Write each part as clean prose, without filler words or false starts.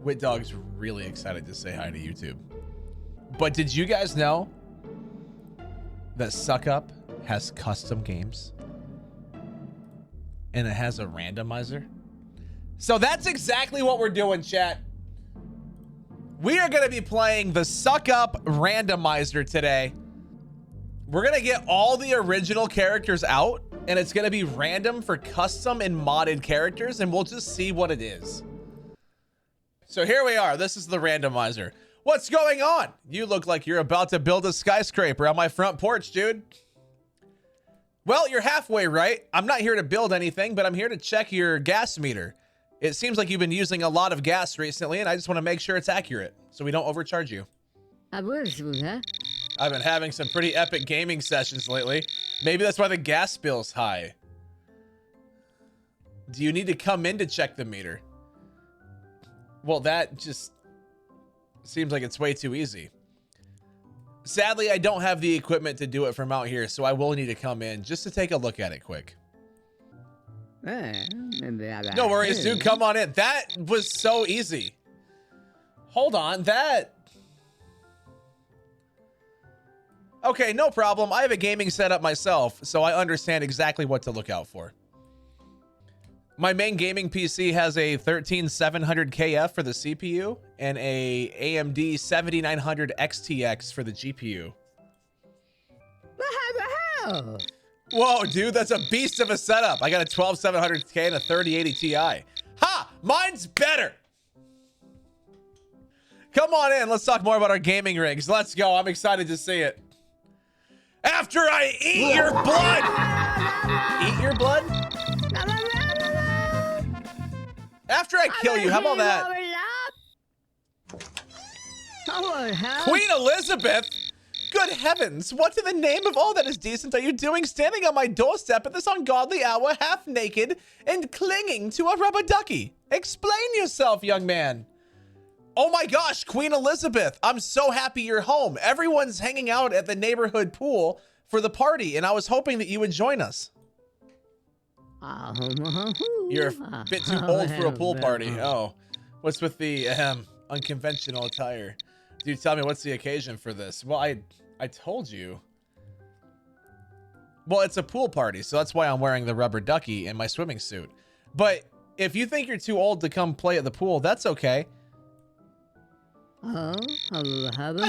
Wit Dog's really excited to say hi to YouTube. But did you guys know that Suck Up has custom games? And it has a randomizer? So that's exactly what we're doing, chat. We are going to be playing the Suck Up Randomizer today. We're going to get all the original characters out, and it's going to be random for custom and modded characters, and we'll just see what it is. So here we are. This is the randomizer. What's going on? You look like you're about to build a skyscraper on my front porch, dude. Well, you're halfway right. I'm not here to build anything, but I'm here to check your gas meter. It seems like you've been using a lot of gas recently, and I just want to make sure it's accurate so we don't overcharge you. I've been having some pretty epic gaming sessions lately. Maybe that's why the gas bill's high. Do you need to come in to check the meter? Well, that just seems like it's way too easy. Sadly, I don't have the equipment to do it from out here, so I will need to come in just to take a look at it quick. No worries, dude. Come on in. That was so easy. Hold on. Okay, no problem. I have a gaming setup myself, so I understand exactly what to look out for. My main gaming PC has a 13700KF for the CPU and a AMD 7900 XTX for the GPU. Whoa, dude, that's a beast of a setup. I got a 12700K and a 3080 Ti. Ha! Mine's better! Come on in. Let's talk more about our gaming rigs. Let's go. I'm excited to see it. After I eat your blood! Eat your blood? After I kill you, how about that? Queen Elizabeth? Good heavens, what in the name of all that is decent are you doing standing on my doorstep at this ungodly hour, half naked and clinging to a rubber ducky? Explain yourself, young man. Oh my gosh, Queen Elizabeth, I'm so happy you're home. Everyone's hanging out at the neighborhood pool for the party, and I was hoping that you would join us. You're a bit too old for a pool party. Oh, what's with the unconventional attire? Dude, tell me, what's the occasion for this? Well, I told you. Well, it's a pool party, so that's why I'm wearing the rubber ducky and my swimming suit. But if you think you're too old to come play at the pool, that's okay. I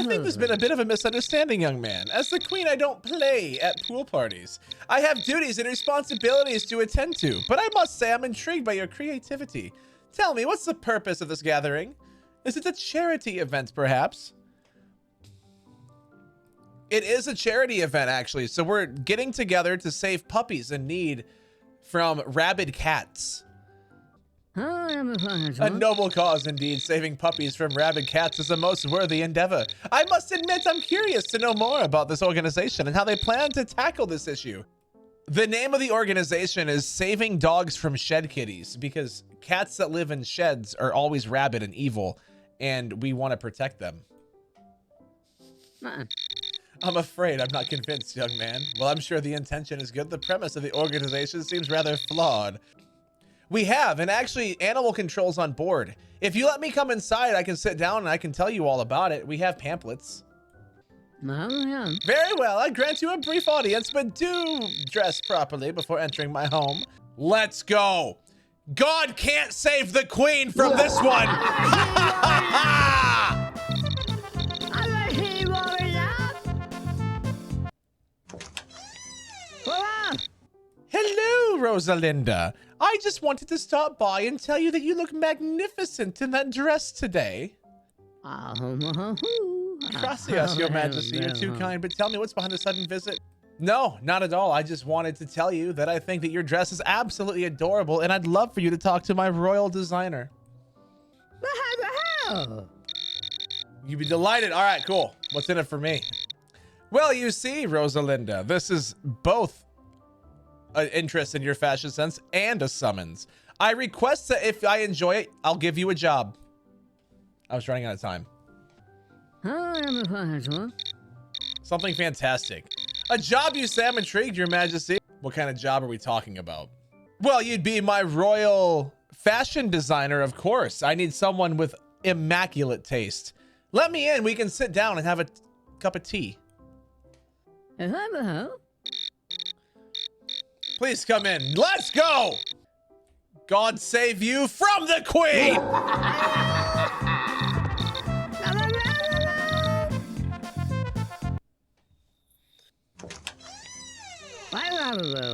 think there's been a bit of a misunderstanding, young man. As the queen, I don't play at pool parties. I have duties and responsibilities to attend to, but I must say I'm intrigued by your creativity. Tell me, what's the purpose of this gathering? Is it a charity event, perhaps? It is a charity event, actually. So we're getting together to save puppies in need from rabid cats. A noble cause indeed. Saving puppies from rabid cats is a most worthy endeavor. I must admit I'm curious to know more about this organization and how they plan to tackle this issue. The name of the organization is Saving Dogs from Shed Kitties, because cats that live in sheds are always rabid and evil, and we want to protect them. I'm afraid I'm not convinced, young man. Well, I'm sure the intention is good. The premise of the organization seems rather flawed. We have, and actually, animal control's on board. If you let me come inside, I can sit down and I can tell you all about it. We have pamphlets. Very well, I grant you a brief audience, but do dress properly before entering my home. Let's go. God can't save the queen from this one. Hello, Rosalinda. I just wanted to stop by and tell you that you look magnificent in that dress today. Gracias, Your Majesty. You're too kind, but tell me, what's behind the sudden visit? No, not at all. I just wanted to tell you that I think that your dress is absolutely adorable, and I'd love for you to talk to my royal designer. You'd be delighted. All right, cool. What's in it for me? Well, you see, Rosalinda, this is both an interest in your fashion sense and a summons. I request that if I enjoy it, I'll give you a job. I was running out of time. Something fantastic. A job, you say? I'm intrigued, Your Majesty. What kind of job are we talking about? Well, you'd be my royal fashion designer, of course. I need someone with immaculate taste. Let me in. We can sit down and have a cup of tea. Please come in. Let's go. God save you from the queen.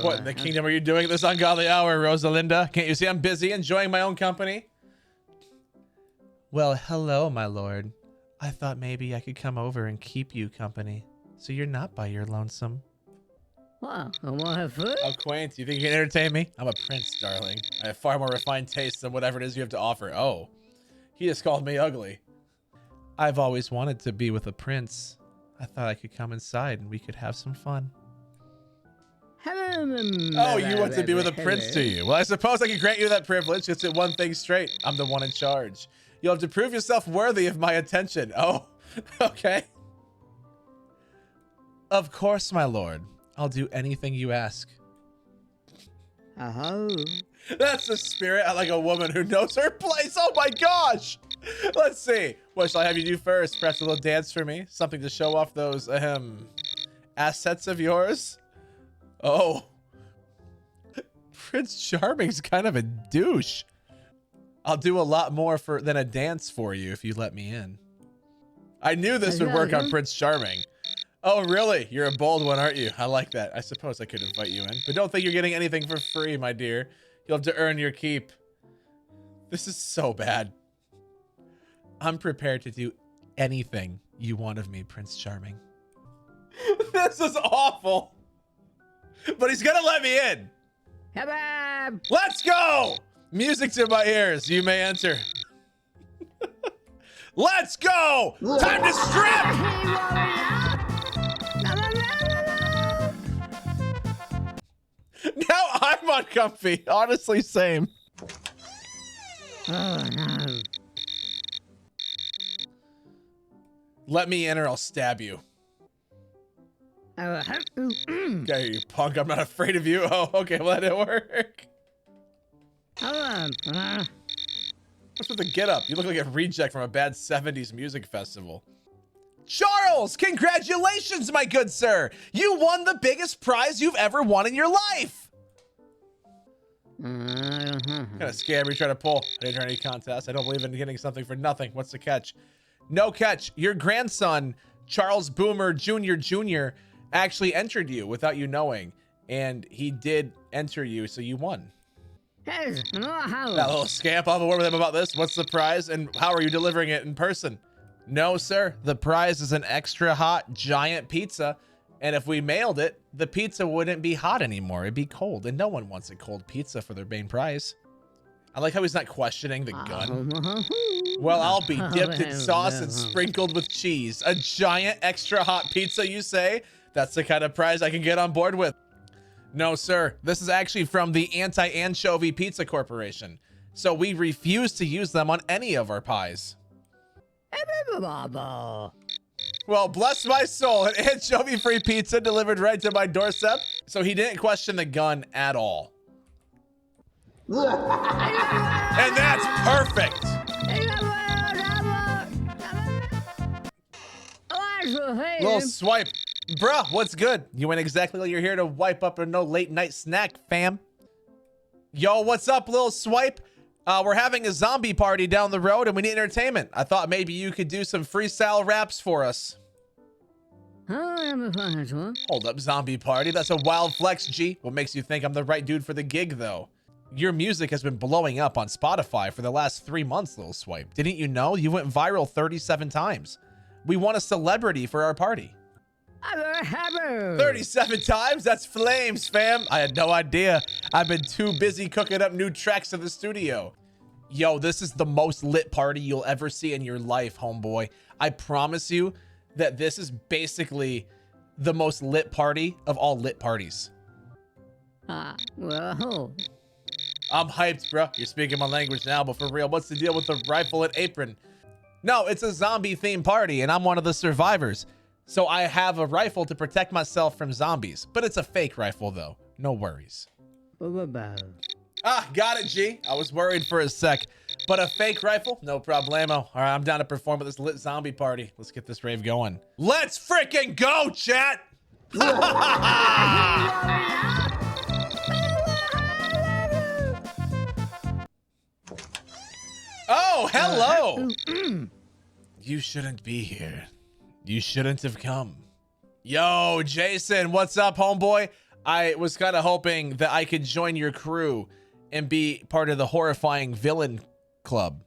What in the kingdom are you doing at this ungodly hour, Rosalinda? Can't you see I'm busy enjoying my own company? Well, hello, my lord. I thought maybe I could come over and keep you company, so you're not by your lonesome. Wow, I want to have food? How quaint. You think you can entertain me? I'm a prince, darling. I have far more refined taste than whatever it is you have to offer. Oh, he just called me ugly. I've always wanted to be with a prince. I thought I could come inside and we could have some fun. Oh, you want to be with a prince, do you? Well, I suppose I can grant you that privilege. It's one thing straight. I'm the one in charge. You'll have to prove yourself worthy of my attention. Oh, okay. Of course, my lord. I'll do anything you ask. That's the spirit. I like a woman who knows her place. Oh my gosh. Let's see. What shall I have you do first? Perhaps a little dance for me? Something to show off those, assets of yours? Oh. Prince Charming's kind of a douche. I'll do a lot more than a dance for you if you let me in. I knew this would work on Prince Charming. Oh, really? You're a bold one, aren't you? I like that. I suppose I could invite you in. But don't think you're getting anything for free, my dear. You'll have to earn your keep. This is so bad. I'm prepared to do anything you want of me, Prince Charming. This is awful. But he's gonna let me in. Let's go! Music to my ears. You may enter. Let's go! Time to strip! Now I'm uncomfy. Honestly, same. Oh, no. Let me in or I'll stab you. Okay, you punk. I'm not afraid of you. Oh, okay. Well, that didn't work. What's with the get up? You look like a reject from a bad 70s music festival. Charles, congratulations, my good sir. You won the biggest prize you've ever won in your life. Kind of scam you trying to pull. I didn't enter any contest. I don't believe in getting something for nothing. What's the catch? No catch. Your grandson, Charles Boomer Jr. actually entered you without you knowing. And he did enter you, so you won. That little scamp. I'll have a word with him about this. What's the prize and how are you delivering it in person? No, sir. The prize is an extra hot giant pizza. And if we mailed it, the pizza wouldn't be hot anymore. It'd be cold. And no one wants a cold pizza for their main prize. I like how he's not questioning the gun. Well, I'll be dipped in sauce and sprinkled with cheese. A giant extra hot pizza, you say? That's the kind of prize I can get on board with. No, sir. This is actually from the Anti-Anchovy Pizza Corporation. So we refuse to use them on any of our pies. Well, bless my soul, an anchovy-free pizza delivered right to my doorstep. So he didn't question the gun at all. And that's perfect. Little swipe. Bruh, what's good? You went exactly like you're here to wipe up a no late night snack, fam. Yo, what's up, little swipe? We're having a zombie party down the road and we need entertainment. I thought maybe you could do some freestyle raps for us. Hold up, zombie party. That's a wild flex, G. What makes you think I'm the right dude for the gig, though? Your music has been blowing up on Spotify for the last 3 months, little swipe. Didn't you know? You went viral 37 times. We want a celebrity for our party. 37 times? That's flames, fam. I had no idea. I've been too busy cooking up new tracks in the studio. Yo, this is the most lit party you'll ever see in your life, homeboy. I promise you that this is basically the most lit party of all lit parties. Well. I'm hyped, bro. You're speaking my language now, but for real, what's the deal with the rifle and apron? No, it's a zombie-themed party, and I'm one of the survivors. So I have a rifle to protect myself from zombies. But it's a fake rifle, though. No worries. Ah, got it, G. I was worried for a sec. But a fake rifle? No problemo. All right, I'm down to perform at this lit zombie party. Let's get this rave going. Let's freaking go, chat! Oh, hello! You shouldn't be here. You shouldn't have come. Yo, Jason, what's up, homeboy? I was kind of hoping that I could join your crew and be part of the horrifying villain club.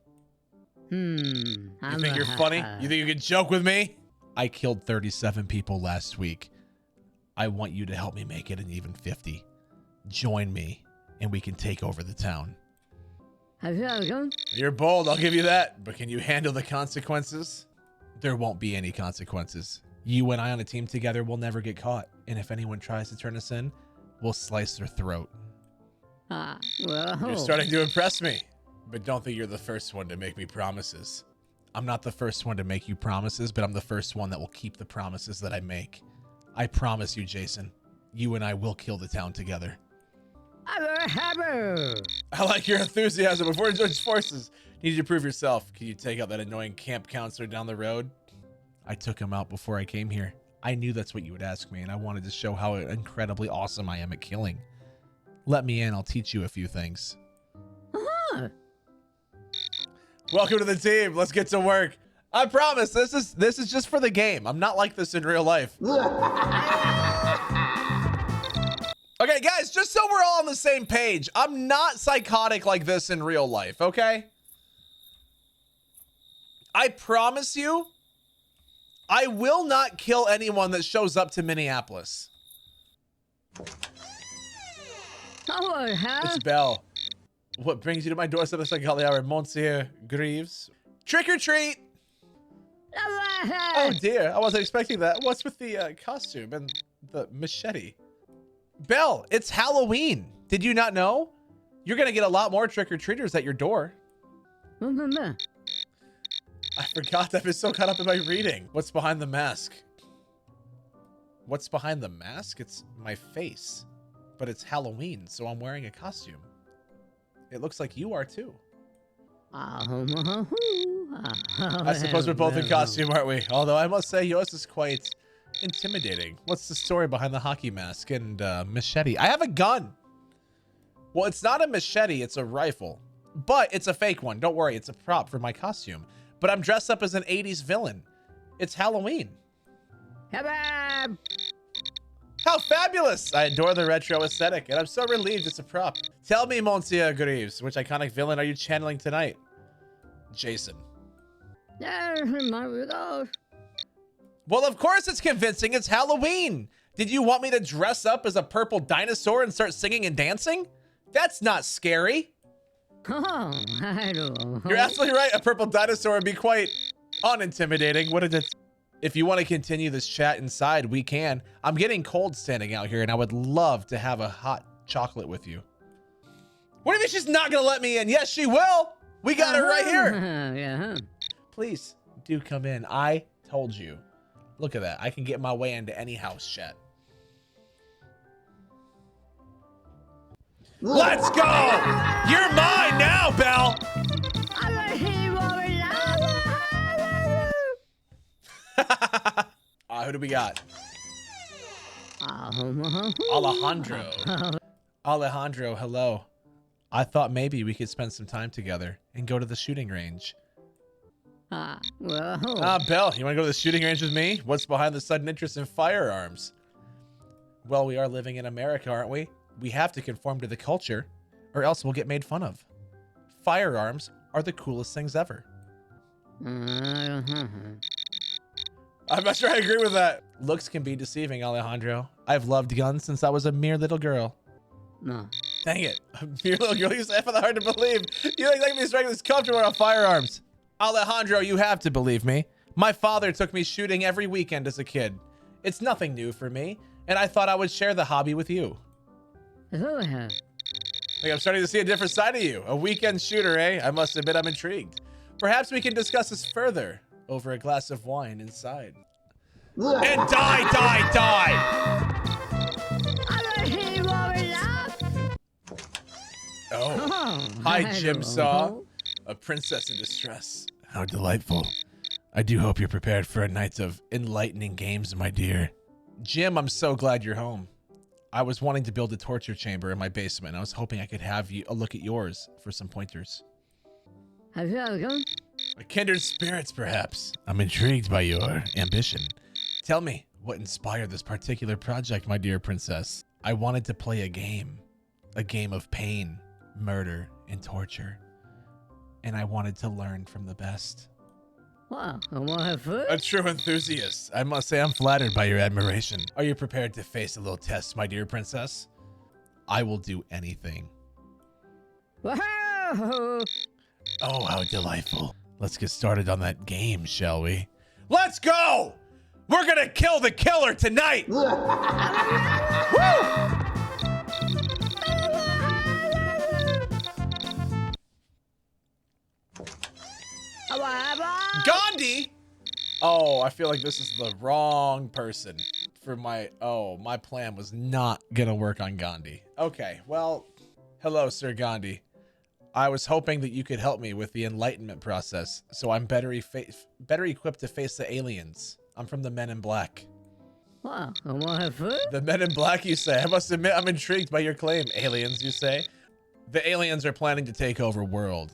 You think you're funny? You think you can joke with me? I killed 37 people last week. I want you to help me make it an even 50. Join me, and we can take over the town. You're bold, I'll give you that. But can you handle the consequences? There won't be any consequences. You and I on a team together will never get caught. And if anyone tries to turn us in, we'll slice their throat. You're starting to impress me. But don't think you're the first one to make me promises. I'm not the first one to make you promises, but I'm the first one that will keep the promises that I make. I promise you, Jason, you and I will kill the town together. I like your enthusiasm. Before you join forces, you need to prove yourself. Can you take out that annoying camp counselor down the road? I took him out before I came here. I knew that's what you would ask me, and I wanted to show how incredibly awesome I am at killing. Let me in, I'll teach you a few things. Welcome to the team. Let's get to work. I promise this is just for the game. I'm not like this in real life. Okay, guys, just so we're all on the same page, I'm not psychotic like this in real life, okay? I promise you, I will not kill anyone that shows up to Minneapolis. It's Belle. What brings you to my doorstep this ungodly hour, Monsieur Greaves? Trick or treat! Oh dear, I wasn't expecting that. What's with the costume and the machete? Belle, it's Halloween. Did you not know? You're gonna get a lot more trick-or-treaters at your door. I forgot. I've been so caught up in my reading. What's behind the mask? What's behind the mask? It's my face. But it's Halloween, so I'm wearing a costume. It looks like you are too. I suppose we're both in costume, aren't we? Although I must say yours is quite intimidating. What's the story behind the hockey mask and machete? I have a gun. Well, it's not a machete, it's a rifle. But it's a fake one. Don't worry, it's a prop for my costume. But I'm dressed up as an 80s villain. It's Halloween. How fabulous! I adore the retro aesthetic, and I'm so relieved it's a prop. Tell me, Monsieur Greaves, which iconic villain are you channeling tonight? Jason. Well, of course it's convincing. It's Halloween. Did you want me to dress up as a purple dinosaur and start singing and dancing? That's not scary. Oh, I don't. You're absolutely right. A purple dinosaur would be quite unintimidating, wouldn't it? If you want to continue this chat inside, we can. I'm getting cold standing out here, and I would love to have a hot chocolate with you. What if she's not going to let me in? Yes, she will. We got her right here. Yeah. Please do come in. I told you. Look at that. I can get my way into any house, chat. Let's go. You're mine now, Belle. Who do we got? Alejandro. Alejandro, hello. I thought maybe we could spend some time together and go to the shooting range. Belle, you want to go to the shooting range with me? What's behind the sudden interest in firearms? Well, we are living in America, aren't we? We have to conform to the culture, or else we'll get made fun of. Firearms are the coolest things ever. I'm not sure I agree with that. Looks can be deceiving, Alejandro. I've loved guns since I was a mere little girl. No. Dang it. A mere little girl? You say that hard to believe. You don't exactly strike this comfortable around firearms. Alejandro, you have to believe me. My father took me shooting every weekend as a kid. It's nothing new for me, and I thought I would share the hobby with you. I think I'm starting to see a different side of you. A weekend shooter, eh? I must admit I'm intrigued. Perhaps we can discuss this further over a glass of wine inside. And die! Oh. Hi, Jim Saw. A princess in distress. How delightful. I do hope you're prepared for a night of enlightening games, my dear. Jim, I'm so glad you're home. I was wanting to build a torture chamber in my basement. I was hoping I could have you a look at yours for some pointers. Have you ever gone? A kindred spirits, perhaps. I'm intrigued by your ambition. Tell me, what inspired this particular project, my dear princess? I wanted to play a game of pain, murder, and torture. And I wanted to learn from the best. Wow, I want to have fun. A true enthusiast. I must say I'm flattered by your admiration. Are you prepared to face a little test, my dear princess? I will do anything. Wow! Oh, how delightful. Let's get started on that game, shall we? Let's go! We're gonna kill the killer tonight! Woo! Gandhi! Oh, I feel like this is the wrong person for my plan was not gonna work on Gandhi. Okay, well, hello, Sir Gandhi. I was hoping that you could help me with the enlightenment process, so I'm better equipped to face the aliens. I'm from the Men in Black. Wow, I want to have fun. The Men in Black, you say? I must admit, I'm intrigued by your claim. Aliens, you say? The aliens are planning to take over world,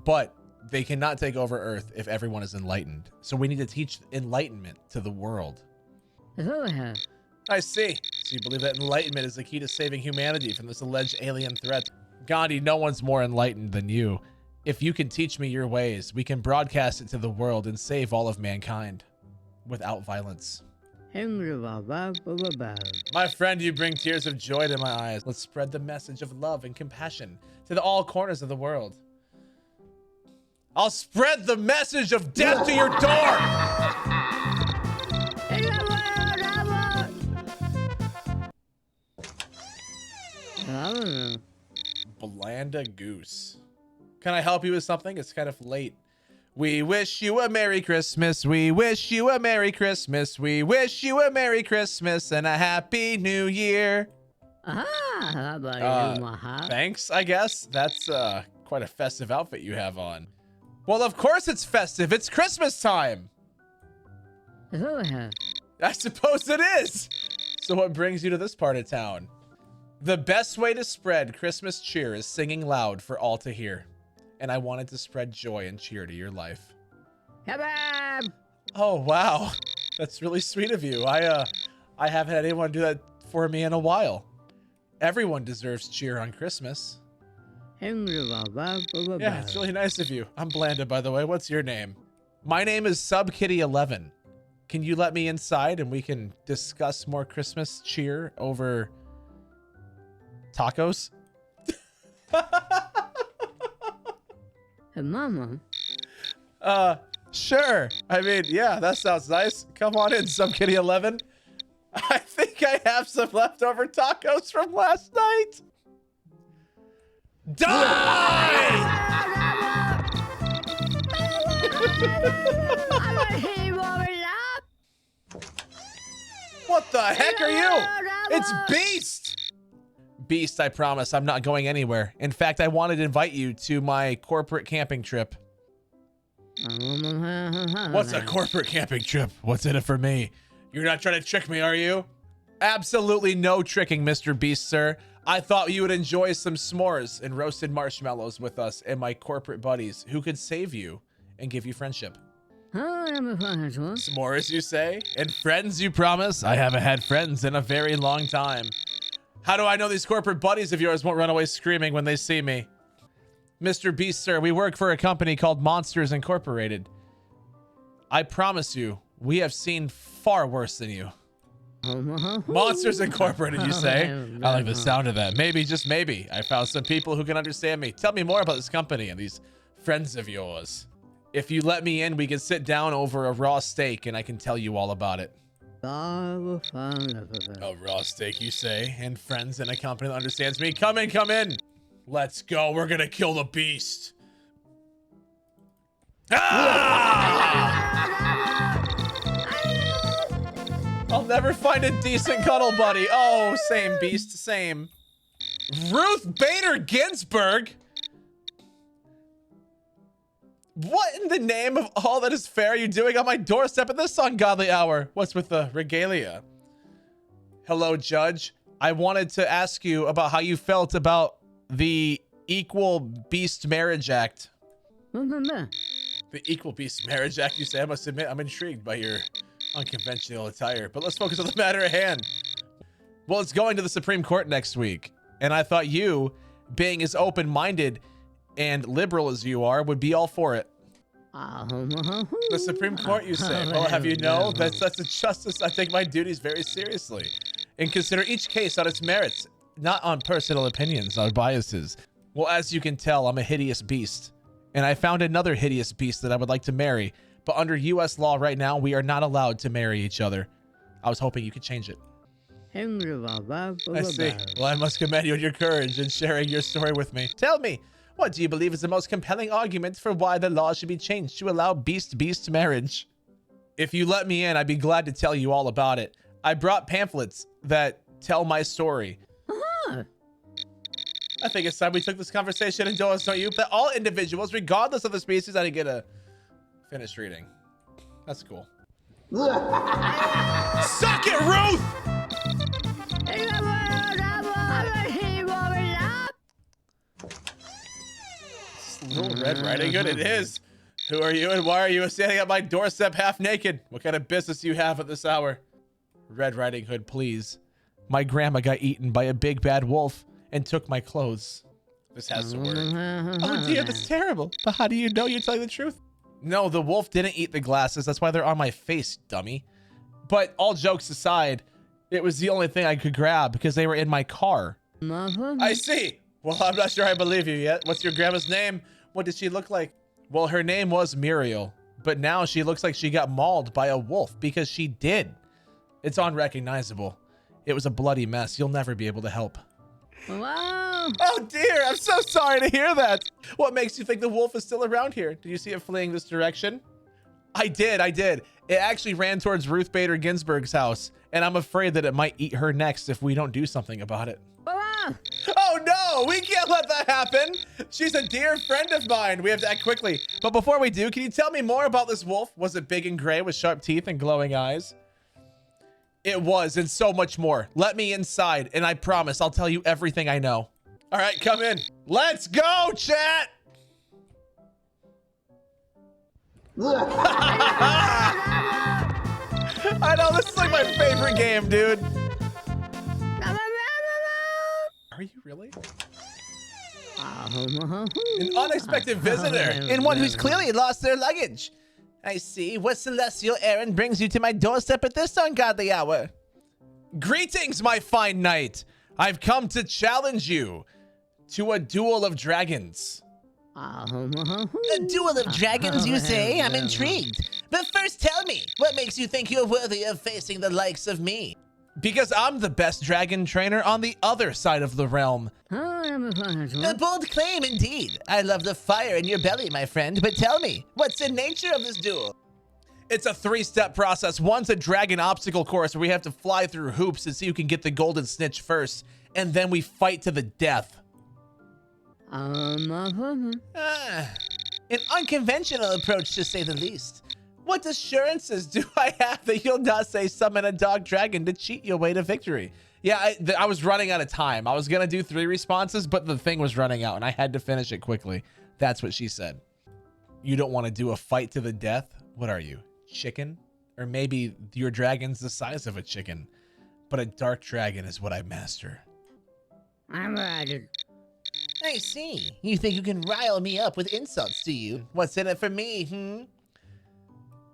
but they cannot take over Earth if everyone is enlightened. So we need to teach enlightenment to the world. That's all I have. I see. So you believe that enlightenment is the key to saving humanity from this alleged alien threat. Gandhi, no one's more enlightened than you. If you can teach me your ways, we can broadcast it to the world and save all of mankind without violence. My friend, you bring tears of joy to my eyes. Let's spread the message of love and compassion to all corners of the world. I'll spread the message of death to your door! I don't know. Blanda Goose. Can I help you with something? It's kind of late. We wish you a Merry Christmas. We wish you a Merry Christmas. We wish you a Merry Christmas and a Happy New Year. Thanks, I guess. That's quite a festive outfit you have on. Well, of course it's festive. It's Christmas time. That's all I have. I suppose it is. So what brings you to this part of town? The best way to spread Christmas cheer is singing loud for all to hear. And I wanted to spread joy and cheer to your life. Kebab! Oh, wow. That's really sweet of you. I haven't had anyone do that for me in a while. Everyone deserves cheer on Christmas. Yeah, it's really nice of you. I'm Blanda, by the way. What's your name? My name is SubKitty11. Can you let me inside and we can discuss more Christmas cheer over tacos? Hey, Mama. Sure. I mean, yeah, that sounds nice. Come on in, SubKitty11. I think I have some leftover tacos from last night. Die! What the heck are you? It's Beast! Beast, I promise I'm not going anywhere. In fact, I wanted to invite you to my corporate camping trip. What's a corporate camping trip? What's in it for me? You're not trying to trick me, are you? Absolutely no tricking, Mr. Beast, sir. I thought you would enjoy some s'mores and roasted marshmallows with us and my corporate buddies who could save you and give you friendship. S'mores, you say? And friends, you promise? I haven't had friends in a very long time. How do I know these corporate buddies of yours won't run away screaming when they see me? Mr. Beast, sir, we work for a company called Monsters Incorporated. I promise you, we have seen far worse than you. Monsters Incorporated, you say? I like the sound of that. Maybe, just maybe, I found some people who can understand me. Tell me more about this company and these friends of yours. If you let me in, we can sit down over a raw steak and I can tell you all about it. A raw steak, you say? And friends in a company that understands me? Come in, come in! Let's go, we're gonna kill the beast. I'll never find a decent cuddle buddy. Oh, same, Beast, same. Ruth Bader Ginsburg? What in the name of all that is fair are you doing on my doorstep at this ungodly hour? What's with the regalia? Hello, Judge. I wanted to ask you about how you felt about the Equal Beast Marriage Act. The Equal Beast Marriage Act, you say? I must admit, I'm intrigued by your unconventional attire, but let's focus on the matter at hand. Well, it's going to the Supreme Court next week, and I thought you, being as open-minded and liberal as you are, would be all for it. The Supreme Court, you say? Well, have you know that's a justice I take my duties very seriously and consider each case on its merits, not on personal opinions or biases. Well, as you can tell, I'm a hideous beast, and I found another hideous beast that I would like to marry, but under U.S. law right now, we are not allowed to marry each other. I was hoping you could change it. I see. Well, I must commend you on your courage in sharing your story with me. Tell me, what do you believe is the most compelling argument for why the law should be changed to allow beast-beast marriage? If you let me in, I'd be glad to tell you all about it. I brought pamphlets that tell my story. I think it's time we took this conversation indoors, don't you? That all individuals, regardless of the species, I didn't get a finished reading. That's cool. Suck it, Ruth! Little Red Riding Hood, it is. Who are you and why are you standing at my doorstep half naked? What kind of business do you have at this hour? Red Riding Hood, please. My grandma got eaten by a big bad wolf and took my clothes. This has to work. Oh dear, that's terrible. But how do you know you're telling the truth? No, the wolf didn't eat the glasses. That's why they're on my face, dummy. But all jokes aside, it was the only thing I could grab because they were in my car. I see. Well, I'm not sure I believe you yet. What's your grandma's name? What did she look like? Well, her name was Muriel, but now she looks like she got mauled by a wolf because she did. It's unrecognizable. It was a bloody mess. You'll never be able to help. Wow. Oh dear, I'm so sorry to hear that. What makes you think the wolf is still around here? Did you see it fleeing this direction? I did. It actually ran towards Ruth Bader Ginsburg's house, and I'm afraid that it might eat her next if we don't do something about it. Oh no, we can't let that happen. She's a dear friend of mine. We have to act quickly. But before we do, can you tell me more about this wolf? Was it big and gray with sharp teeth and glowing eyes? It was, and so much more. Let me inside, and I promise I'll tell you everything I know. All right, come in. Let's go, chat. I know, this is like my favorite game, dude. Are you really? An unexpected visitor, and one who's clearly lost their luggage. I see. What celestial errand brings you to my doorstep at this ungodly hour? Greetings, my fine knight. I've come to challenge you to a duel of dragons. A duel of dragons, you say? I'm intrigued. But first tell me, what makes you think you're worthy of facing the likes of me? Because I'm the best dragon trainer on the other side of the realm. A bold claim indeed. I love the fire in your belly, my friend. But tell me, what's the nature of this duel? It's a 3-step process. One's a dragon obstacle course where we have to fly through hoops to see who can get the golden snitch first. And then we fight to the death. An unconventional approach, to say the least. What assurances do I have that you'll not say summon a dog dragon to cheat your way to victory? Yeah, I was running out of time. I was going to do 3 responses, but the thing was running out and I had to finish it quickly. That's what she said. You don't want to do a fight to the death? What are you, chicken? Or maybe your dragon's the size of a chicken, but a dark dragon is what I master. I see. You think you can rile me up with insults, do you? What's in it for me,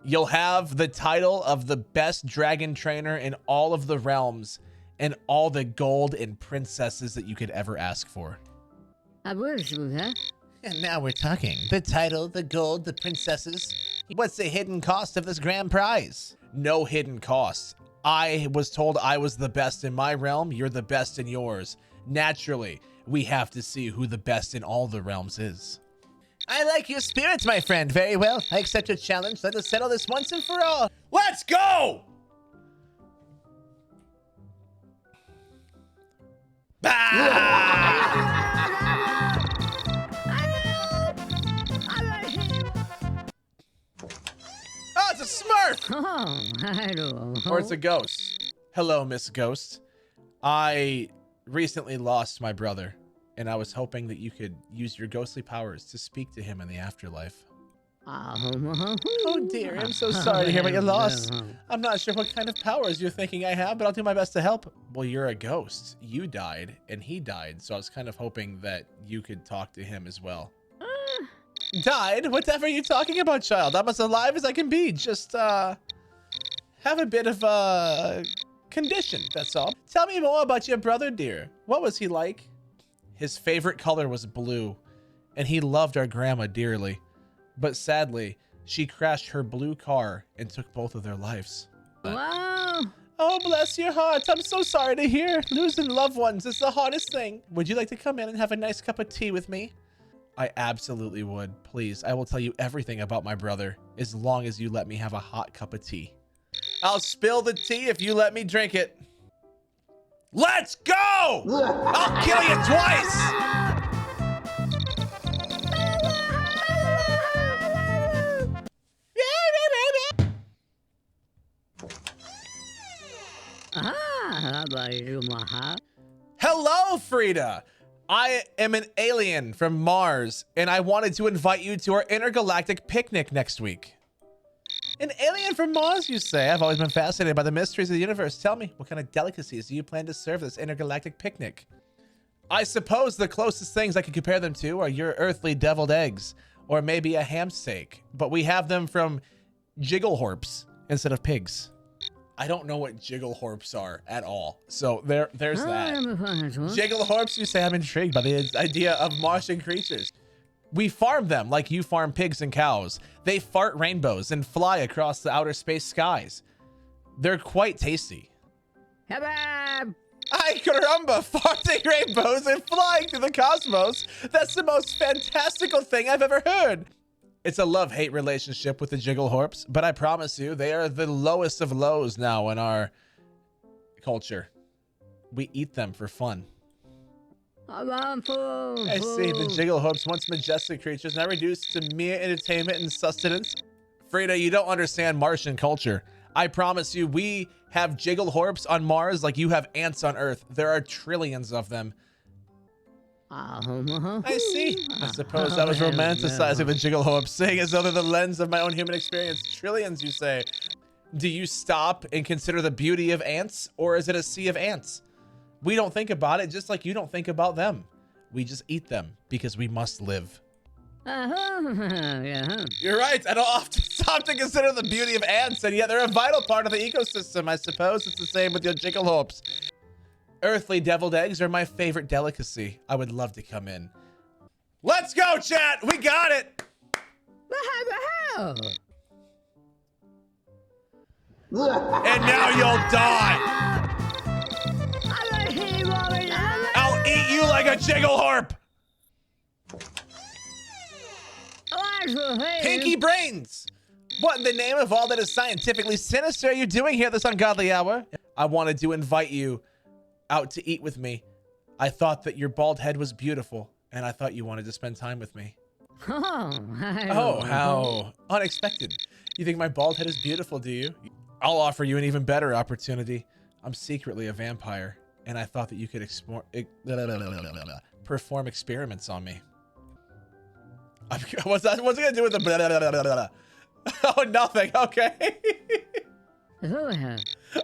You'll have the title of the best dragon trainer in all of the realms and all the gold and princesses that you could ever ask for. And now we're talking. The title, the gold, the princesses. What's the hidden cost of this grand prize? No hidden costs. I was told I was the best in my realm. You're the best in yours. Naturally, we have to see who the best in all the realms is. I like your spirits, my friend. Very well. I accept your challenge. Let us settle this once and for all. Let's go! it's a Smurf! Oh, I don't know. Or it's a ghost. Hello, Miss Ghost. I recently lost my brother, and I was hoping that you could use your ghostly powers to speak to him in the afterlife. Oh dear, I'm so sorry to hear about your loss. I'm not sure what kind of powers you're thinking I have, but I'll do my best to help. Well, you're a ghost. You died, and he died, so I was kind of hoping that you could talk to him as well. Died? Whatever are you talking about, child? I'm as alive as I can be. Just, have a bit of a condition, that's all. Tell me more about your brother, dear. What was he like? His favorite color was blue, and he loved our grandma dearly. But sadly, she crashed her blue car and took both of their lives. Wow. Oh, bless your heart. I'm so sorry to hear. Losing loved ones is the hardest thing. Would you like to come in and have a nice cup of tea with me? I absolutely would. Please, I will tell you everything about my brother as long as you let me have a hot cup of tea. I'll spill the tea if you let me drink it. Let's go! I'll kill you twice! Hello, Frida. I am an alien from Mars, and I wanted to invite you to our intergalactic picnic next week. An alien from Mars, you say? I've always been fascinated by the mysteries of the universe. Tell me, what kind of delicacies do you plan to serve this intergalactic picnic? I suppose the closest things I could compare them to are your earthly deviled eggs, or maybe a ham steak, but we have them from Jigglehorps instead of pigs. I don't know what Jigglehorps are at all, so there's that. Jigglehorps, you say? I'm intrigued by the idea of Martian creatures. We farm them like you farm pigs and cows. They fart rainbows and fly across the outer space skies. They're quite tasty. Ay caramba, farting rainbows and flying through the cosmos. That's the most fantastical thing I've ever heard. It's a love-hate relationship with the Jigglehorps, but I promise you, they are the lowest of lows now in our culture. We eat them for fun. I see, the Jigglehorps, once majestic creatures, now reduced to mere entertainment and sustenance. Frida, you don't understand Martian culture. I promise you, we have Jigglehorps on Mars like you have ants on Earth. There are trillions of them. I see. I suppose I was romanticizing the Jigglehorps, saying as though they're the lens of my own human experience. Trillions, you say. Do you stop and consider the beauty of ants, or is it a sea of ants? We don't think about it just like you don't think about them. We just eat them because we must live. You're right. I don't often stop to consider the beauty of ants, and yet they're a vital part of the ecosystem. I suppose it's the same with your Jigglehorps. Earthly deviled eggs are my favorite delicacy. I would love to come in. Let's go, chat. We got it. And now you'll die. I'll eat you like a Jigglehorp. Pinky brains. What in the name of all that is scientifically sinister are you doing here this ungodly hour? I wanted to invite you out to eat with me. I thought that your bald head was beautiful, and I thought you wanted to spend time with me. Oh, how unexpected. You think my bald head is beautiful, do you? I'll offer you an even better opportunity. I'm secretly a vampire, and I thought that you could perform experiments on me. What's it gonna do with the Oh, nothing. Okay.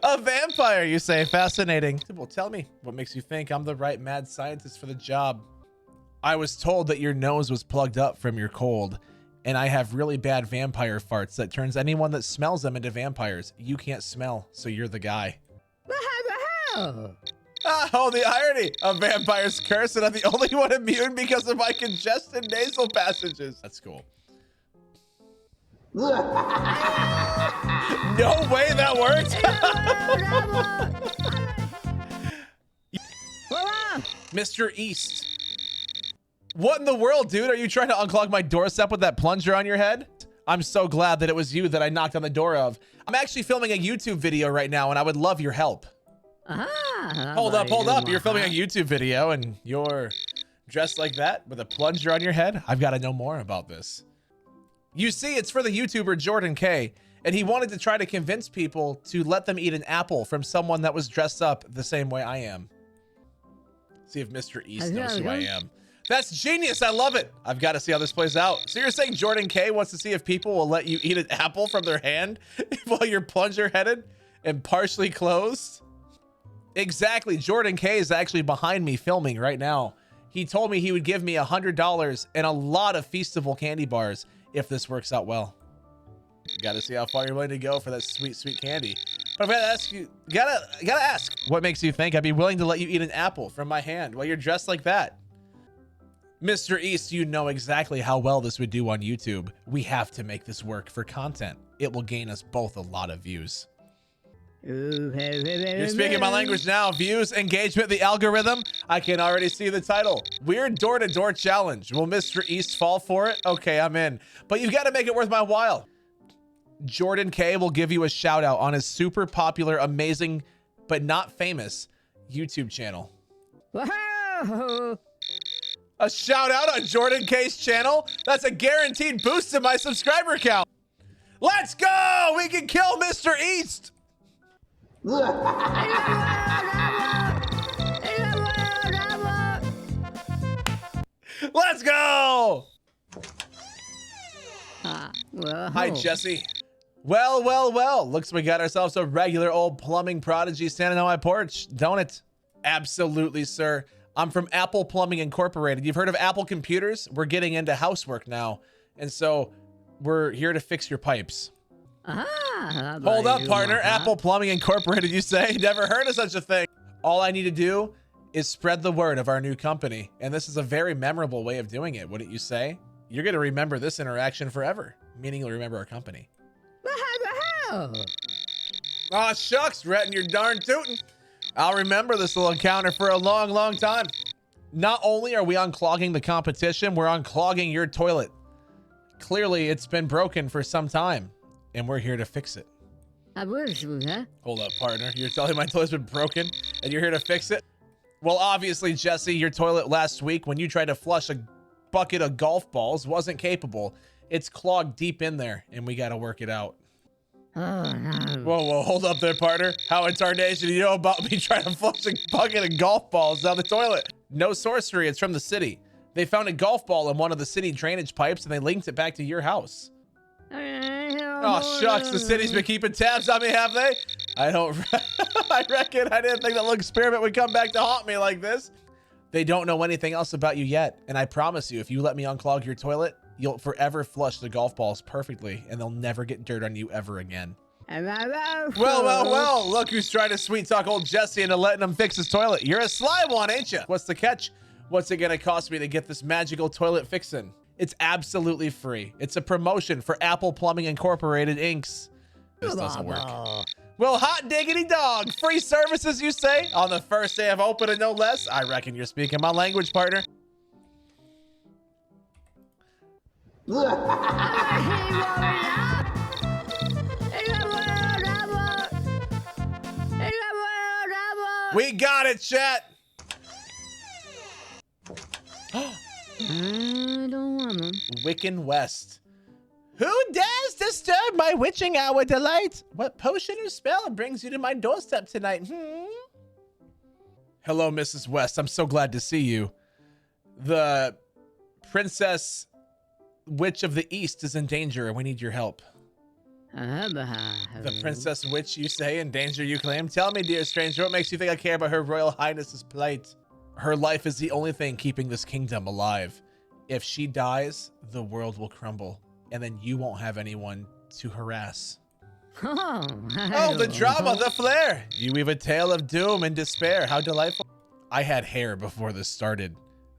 A vampire, you say? Fascinating. Well, tell me, what makes you think I'm the right mad scientist for the job? I was told that your nose was plugged up from your cold, and I have really bad vampire farts that turns anyone that smells them into vampires. You can't smell, so you're the guy. Oh, the irony. A vampire's curse, and I'm the only one immune because of my congested nasal passages. That's cool. No way that worked. Mr. East. What in the world, dude? Are you trying to unclog my doorstep with that plunger on your head? I'm so glad that it was you that I knocked on the door of. I'm actually filming a YouTube video right now, and I would love your help. Hold up. You're filming a YouTube video, and you're dressed like that with a plunger on your head? I've got to know more about this. You see, it's for the YouTuber JordanK, and he wanted to try to convince people to let them eat an apple from someone that was dressed up the same way I am. See if Mr. East knows who I am. That's genius. I love it. I've got to see how this plays out. So you're saying JordanK wants to see if people will let you eat an apple from their hand while you're plunger headed and partially closed? Exactly. JordanK is actually behind me filming right now. He told me he would give me $100 and a lot of Feastival candy bars if this works out well. Got to see how far you're willing to go for that sweet, sweet candy. But I've got to ask you, gotta ask, what makes you think I'd be willing to let you eat an apple from my hand while you're dressed like that? Mr. East, you know exactly how well this would do on YouTube. We have to make this work for content. It will gain us both a lot of views. You're speaking my language now. Views, engagement, the algorithm. I can already see the title. Weird door-to-door challenge. Will Mr. East fall for it? Okay, I'm in. But you've got to make it worth my while. JordanK will give you a shout out on his super popular, amazing, but not famous YouTube channel. Wow. A shout out on JordanK's channel? That's a guaranteed boost to my subscriber count. Let's go! We can kill Mr. East! Let's go! Hi, Jesse. Well. Looks like we got ourselves a regular old plumbing prodigy standing on my porch, don't it? Absolutely, sir. I'm from Apple Plumbing Incorporated. You've heard of Apple Computers? We're getting into housework now. And so we're here to fix your pipes. Hold up, partner. Apple Plumbing Incorporated, you say? Never heard of such a thing. All I need to do is spread the word of our new company. And this is a very memorable way of doing it, wouldn't you say? You're going to remember this interaction forever, meaning you'll remember our company. Aw, shucks, Rhett, you're darn tootin'. I'll remember this little encounter for a long, long time. Not only are we unclogging the competition, we're unclogging your toilet. Clearly, it's been broken for some time, and we're here to fix it. Hold up, partner. You're telling me my toilet's been broken, and you're here to fix it? Well, obviously, Jesse, your toilet last week, when you tried to flush a bucket of golf balls, wasn't capable. It's clogged deep in there, and we got to work it out. Whoa, hold up there, partner. How in tarnation do you know about me trying to flush a bucket of golf balls down the toilet? No sorcery, it's from the city. They found a golf ball in one of the city drainage pipes and they linked it back to your house. Oh, shucks, the city's been keeping tabs on me, have they? I reckon I didn't think that little experiment would come back to haunt me like this. They don't know anything else about you yet, and I promise you, if you let me unclog your toilet, you'll forever flush the golf balls perfectly, and they'll never get dirt on you ever again. Well, look who's trying to sweet talk old Jesse into letting him fix his toilet. You're a sly one, ain't you? What's the catch? What's it gonna cost me to get this magical toilet fixin'? It's absolutely free. It's a promotion for Apple Plumbing Incorporated Inks. This doesn't work. Well, hot diggity dog. Free services, you say? On the first day of opening, no less? I reckon you're speaking my language, partner. We got it, chat. I don't want them. Wiccan West. Who dares disturb my witching hour delight? What potion or spell brings you to my doorstep tonight? Hello, Mrs. West. I'm so glad to see you. The Princess Witch of the East is in danger and we need your help. The Princess Witch, you say, in danger you claim? Tell me, dear stranger, what makes you think I care about her Royal Highness's plight? Her life is the only thing keeping this kingdom alive. If she dies, the world will crumble, and then you won't have anyone to harass. Oh, the drama, the flair! You weave a tale of doom and despair. How delightful. I had hair before this started.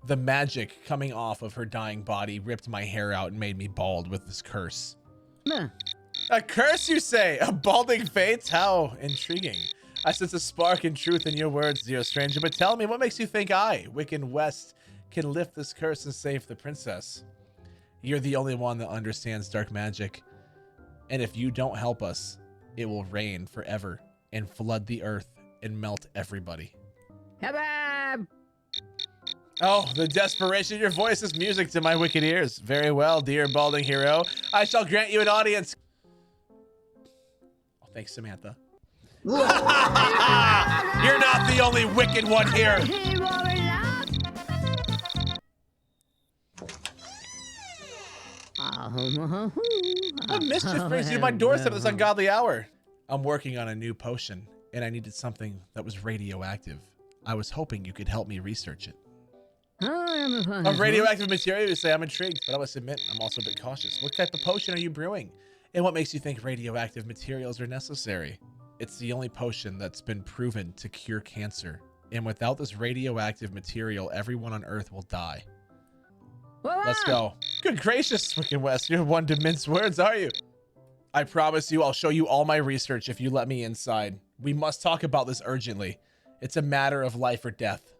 The magic coming off of her dying body ripped my hair out and made me bald with this curse. A curse, you say? A balding fate? How intriguing. I sense a spark in truth in your words, dear stranger, but tell me, what makes you think I, Wiccan West, can lift this curse and save the princess? You're the only one that understands dark magic. And if you don't help us, it will rain forever and flood the earth and melt everybody. Oh, the desperation in your voice is music to my wicked ears. Very well, dear balding hero. I shall grant you an audience. Oh, thanks, Samantha. You're not the only wicked one here. What mischief brings you to my doorstep at this ungodly hour? I'm working on a new potion, and I needed something that was radioactive. I was hoping you could help me research it. A radioactive material, you say? I'm intrigued, but I must admit, I'm also a bit cautious. What type of potion are you brewing? And what makes you think radioactive materials are necessary? It's the only potion that's been proven to cure cancer. And without this radioactive material, everyone on Earth will die. Let's go. Good gracious, Wicked West. You're one to mince words, are you? I promise you, I'll show you all my research if you let me inside. We must talk about this urgently. It's a matter of life or death.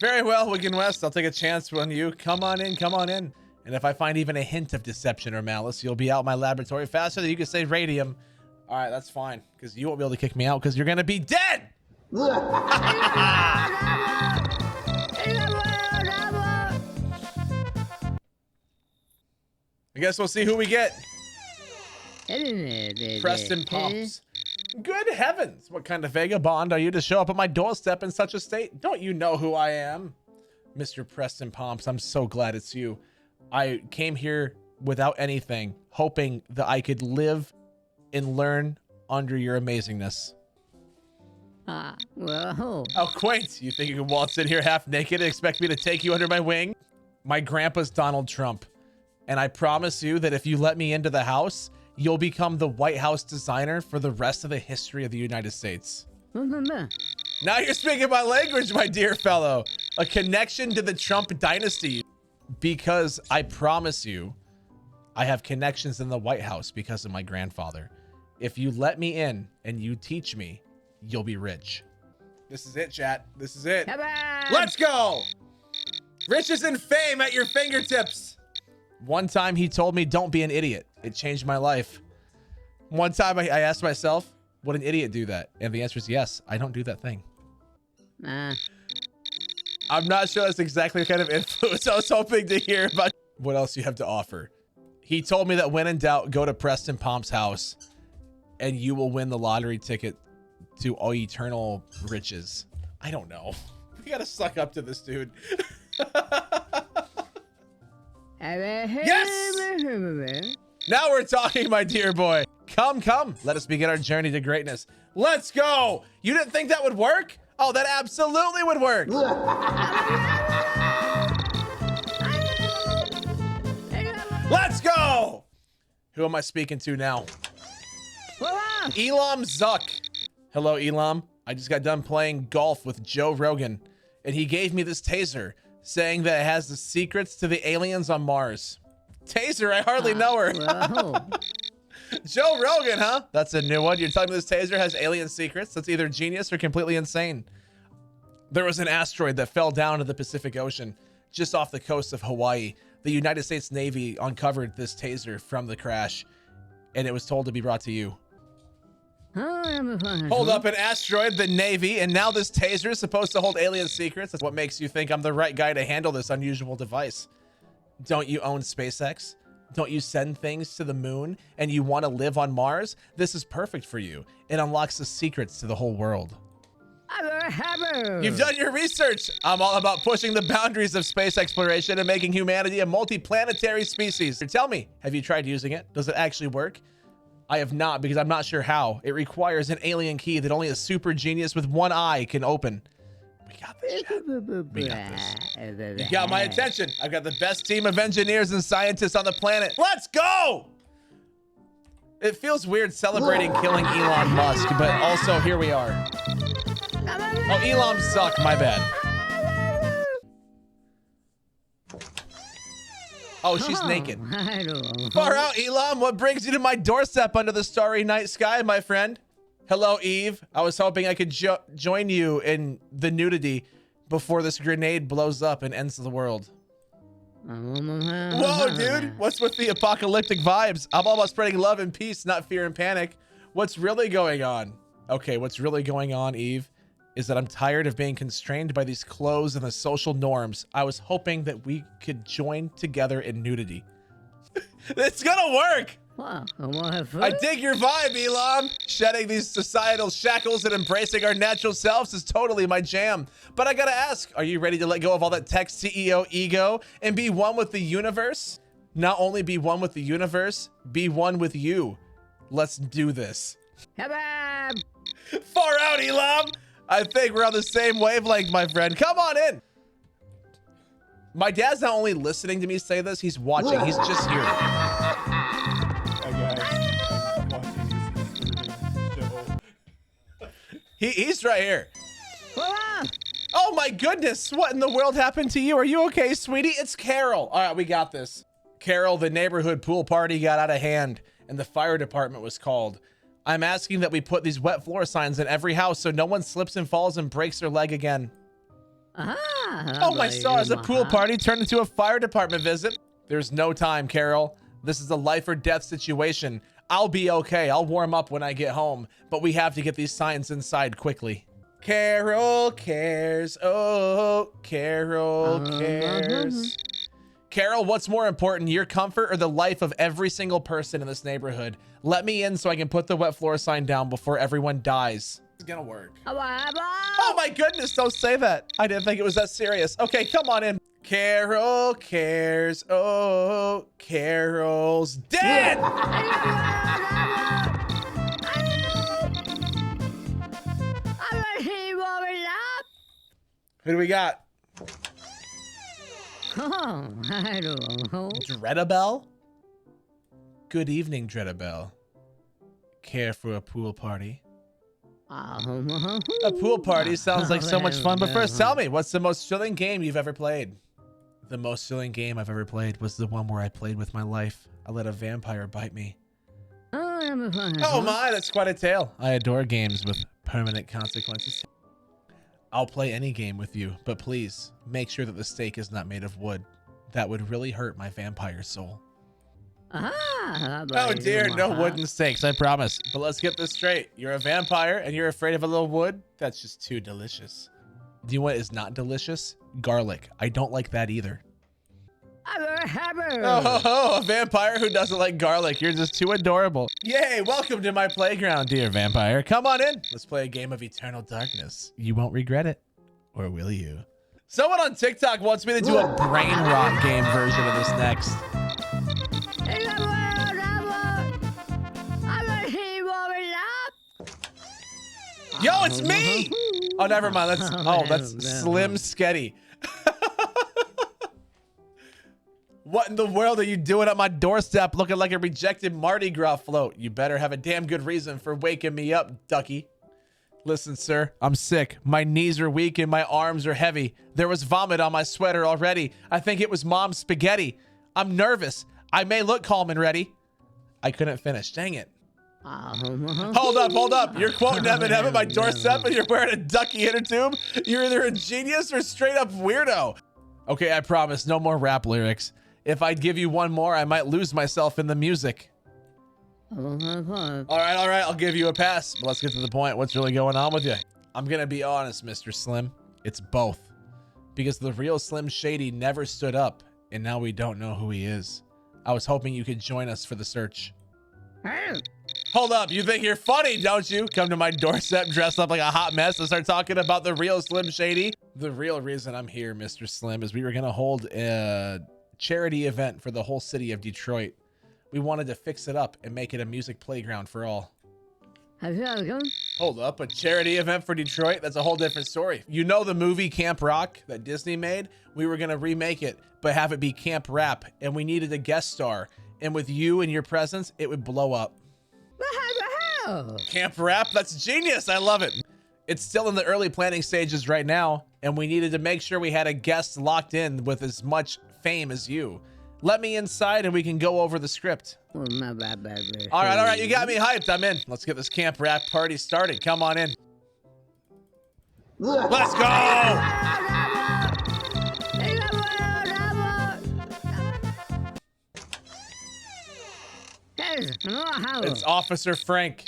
Very well, Wicked West. I'll take a chance on you. Come on in, come on in. And if I find even a hint of deception or malice, you'll be out my laboratory faster than you can say radium. All right, that's fine, because you won't be able to kick me out because you're going to be dead. I guess we'll see who we get. Preston Pomps. Good heavens, what kind of vagabond are you to show up at my doorstep in such a state? Don't you know who I am? Mr. Preston Pomps, I'm so glad it's you. I came here without anything, hoping that I could live and learn under your amazingness. Well. How quaint. You think you can waltz in here half naked and expect me to take you under my wing? My grandpa's Donald Trump, and I promise you that if you let me into the house, you'll become the White House designer for the rest of the history of the United States. Now you're speaking my language, my dear fellow. A connection to the Trump dynasty. Because I promise you, I have connections in the White House because of my grandfather. If you let me in and you teach me, you'll be rich. This is it, chat. This is it. Let's go. Riches and fame at your fingertips. One time he told me, don't be an idiot. It changed my life. One time I asked myself, would an idiot do that? And the answer is yes. I don't do that thing. I'm not sure that's exactly the kind of influence I was hoping to hear about. What else you have to offer? He told me that when in doubt, go to Preston Pomp's house and you will win the lottery ticket to all eternal riches. I don't know. We gotta suck up to this dude. Yes! Now we're talking, my dear boy. Come, come. Let us begin our journey to greatness. Let's go. You didn't think that would work? Oh, that absolutely would work. Let's go. Who am I speaking to now? Elam Zuck. Hello, Elam. I just got done playing golf with Joe Rogan, and he gave me this taser, saying that it has the secrets to the aliens on Mars. Taser, I hardly know her. Joe Rogan, huh? That's a new one. You're telling me this taser has alien secrets? That's either genius or completely insane. There was an asteroid that fell down to the Pacific Ocean just off the coast of Hawaii. The United States Navy uncovered this taser from the crash, and it was told to be brought to you. Hold up, an asteroid, the Navy, and now this taser is supposed to hold alien secrets? That's what makes you think I'm the right guy to handle this unusual device. Don't you own SpaceX? Don't you send things to the moon and you want to live on Mars? This is perfect for you. It unlocks the secrets to the whole world. You've done your research. I'm all about pushing the boundaries of space exploration and making humanity a multi-planetary species. Tell me, have you tried using it? Does it actually work? I have not, because I'm not sure how. It requires an alien key that only a super genius with one eye can open. We got this, Chad. We got this. You got my attention. I've got the best team of engineers and scientists on the planet. Let's go! It feels weird celebrating killing Elon Musk, but also here we are. Oh, Elon sucked. My bad. Oh, she's naked. Far out, Elon. What brings you to my doorstep under the starry night sky, my friend? Hello, Eve. I was hoping I could join you in the nudity before this grenade blows up and ends the world. Whoa, dude. What's with the apocalyptic vibes? I'm all about spreading love and peace, not fear and panic. What's really going on? Okay, what's really going on, Eve, is that I'm tired of being constrained by these clothes and the social norms. I was hoping that we could join together in nudity. It's gonna work! Wow, I want to have fun. I dig your vibe, Elam. Shedding these societal shackles and embracing our natural selves is totally my jam. But I gotta ask, are you ready to let go of all that tech CEO ego and be one with the universe? Not only be one with the universe, be one with you. Let's do this. Kebab! Far out, Elam. I think we're on the same wavelength, my friend. Come on in. My dad's not only listening to me say this, he's watching. He's just here. He's right here. Oh my goodness, what in the world happened to you? Are you okay, sweetie? It's Carol. All right, we got this. Carol, the neighborhood pool party got out of hand and the fire department was called. I'm asking that we put these wet floor signs in every house so no one slips and falls and breaks their leg again. Oh my stars, a pool party turned into a fire department visit. There's no time, Carol. This is a life or death situation. I'll be okay. I'll warm up when I get home, but we have to get these signs inside quickly. Carol cares. Oh, Carol cares. Carol, what's more important, your comfort or the life of every single person in this neighborhood? Let me in so I can put the wet floor sign down before everyone dies. It's gonna work. Oh my goodness, don't say that. I didn't think it was that serious. Okay, come on in. Carol cares. Oh, Carol's dead. Who do we got? Oh, I don't know. Dreadabelle? Good evening, Dreadabelle. Care for a pool party? A pool party sounds like so much fun, but first tell me, what's the most thrilling game you've ever played? The most thrilling game I've ever played was the one where I played with my life. I let a vampire bite me. Oh my, that's quite a tale. I adore games with permanent consequences. I'll play any game with you, but please make sure that the steak is not made of wood. That would really hurt my vampire soul. Oh dear, no wooden steaks, I promise. But let's get this straight. You're a vampire and you're afraid of a little wood? That's just too delicious. Do you know what is not delicious? Garlic. I don't like that either. Oh, a vampire who doesn't like garlic. You're just too adorable. Yay, welcome to my playground, dear vampire. Come on in. Let's play a game of eternal darkness. You won't regret it. Or will you? Someone on TikTok wants me to do a brain rot game version of this next. Yo, it's me! Oh, never mind. That's Slim Sketty. What in the world are you doing at my doorstep looking like a rejected Mardi Gras float? You better have a damn good reason for waking me up, ducky. Listen, sir, I'm sick. My knees are weak and my arms are heavy. There was vomit on my sweater already. I think it was mom's spaghetti. I'm nervous. I may look calm and ready. I couldn't finish. Dang it. Hold up. You're quoting Eminem at my doorstep and you're wearing a ducky inner tube? You're either a genius or straight up weirdo. Okay, I promise, no more rap lyrics. If I'd give you one more, I might lose myself in the music. All right, I'll give you a pass. But let's get to the point. What's really going on with you? I'm gonna be honest, Mr. Slim. It's both. Because the real Slim Shady never stood up, and now we don't know who he is. I was hoping you could join us for the search. Hold up, you think you're funny, don't you? Come to my doorstep dressed up like a hot mess and start talking about the real Slim Shady? The real reason I'm here, Mr. Slim, is we were gonna hold a charity event for the whole city of Detroit. We wanted to fix it up and make it a music playground for all. Hold up, a charity event for Detroit? That's a whole different story. You know the movie Camp Rock that Disney made? We were gonna remake it, but have it be Camp Rap, and we needed a guest star. And with you and your presence, it would blow up. Camp Rap? That's genius, I love it. It's still in the early planning stages right now, and we needed to make sure we had a guest locked in with as much fame as you. Let me inside and we can go over the script. All right, you got me hyped. I'm in. Let's get this Camp Rap party started. Come on in. Let's go! It's Officer Frank.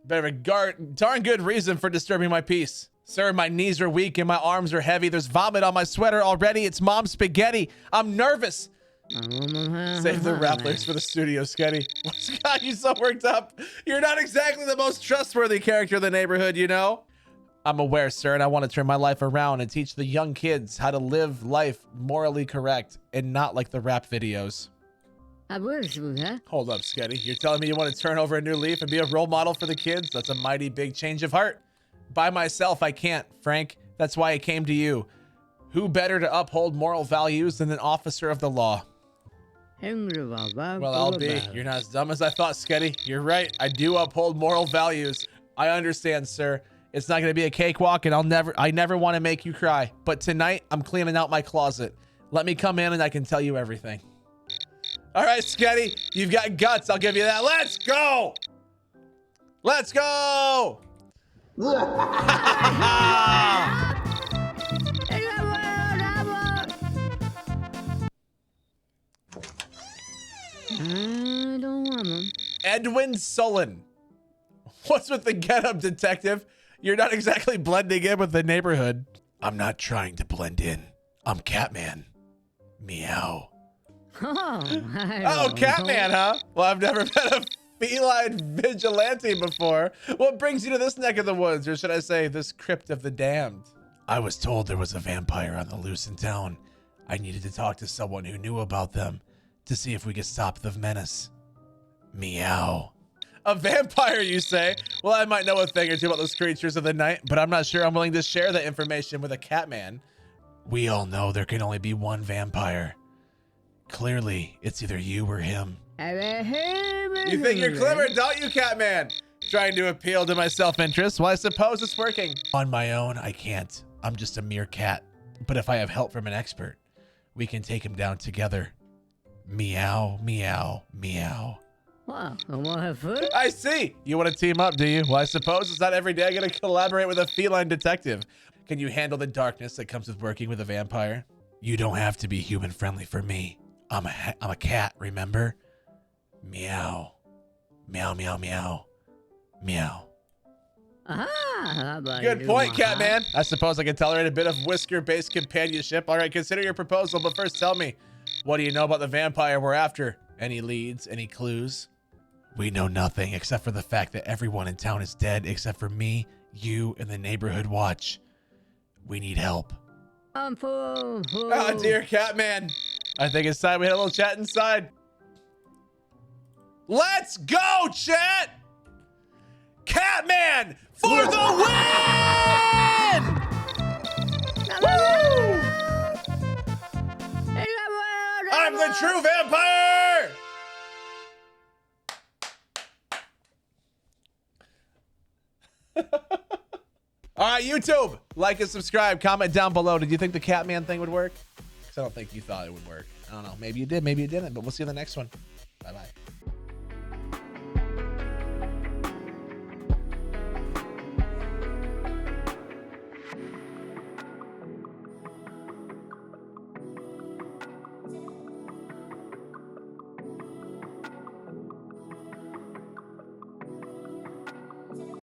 Better darn good reason for disturbing my peace. Sir, my knees are weak and my arms are heavy. There's vomit on my sweater already. It's mom's spaghetti. I'm nervous. Save the rappers for the studio, Sketty. What's got you so worked up? You're not exactly the most trustworthy character in the neighborhood, you know? I'm aware, sir, and I want to turn my life around and teach the young kids how to live life morally correct and not like the rap videos. Hold up, Sketty. You're telling me you want to turn over a new leaf and be a role model for the kids? That's a mighty big change of heart. By myself, I can't, Frank. That's why I came to you. Who better to uphold moral values than an officer of the law? Well, I'll be. You're not as dumb as I thought, Sketty. You're right. I do uphold moral values. I understand, sir. It's not going to be a cakewalk, and I never want to make you cry. But tonight, I'm cleaning out my closet. Let me come in, and I can tell you everything. All right, Sketty, you've got guts. I'll give you that. Let's go. Let's go. Edwin Sullen. What's with the getup, detective? You're not exactly blending in with the neighborhood. I'm not trying to blend in. I'm Catman. Meow. Oh, Catman, huh? Well, I've never met a feline vigilante before. What brings you to this neck of the woods, or should I say this crypt of the damned? I was told there was a vampire on the loose in town. I needed to talk to someone who knew about them to see if we could stop the menace. Meow. A vampire, you say? Well, I might know a thing or two about those creatures of the night, but I'm not sure I'm willing to share that information with a Catman. We all know there can only be one vampire. Clearly, it's either you or him. You think you're clever, don't you, Catman? Trying to appeal to my self-interest? Well, I suppose it's working. On my own, I can't. I'm just a mere cat. But if I have help from an expert, we can take him down together. Meow, meow, meow. I see. You want to team up, do you? Well, I suppose it's not every day I'm going to collaborate with a feline detective. Can you handle the darkness that comes with working with a vampire? You don't have to be human friendly for me. I'm a cat, remember? Meow. Meow, meow, meow. Meow. Good point, Catman. I suppose I can tolerate a bit of whisker-based companionship. All right, consider your proposal, but first tell me, what do you know about the vampire we're after? Any leads, any clues? We know nothing except for the fact that everyone in town is dead except for me, you, and the neighborhood watch. We need help. Oh, dear Catman. I think it's time we had a little chat inside. Let's go, chat! Catman for the win! Woo! I'm the true vampire! All right, YouTube, like and subscribe. Comment down below. Did you think the Catman thing would work? Because I don't think you thought it would work. I don't know. Maybe you did, maybe you didn't, but we'll see you in the next one. Bye-bye.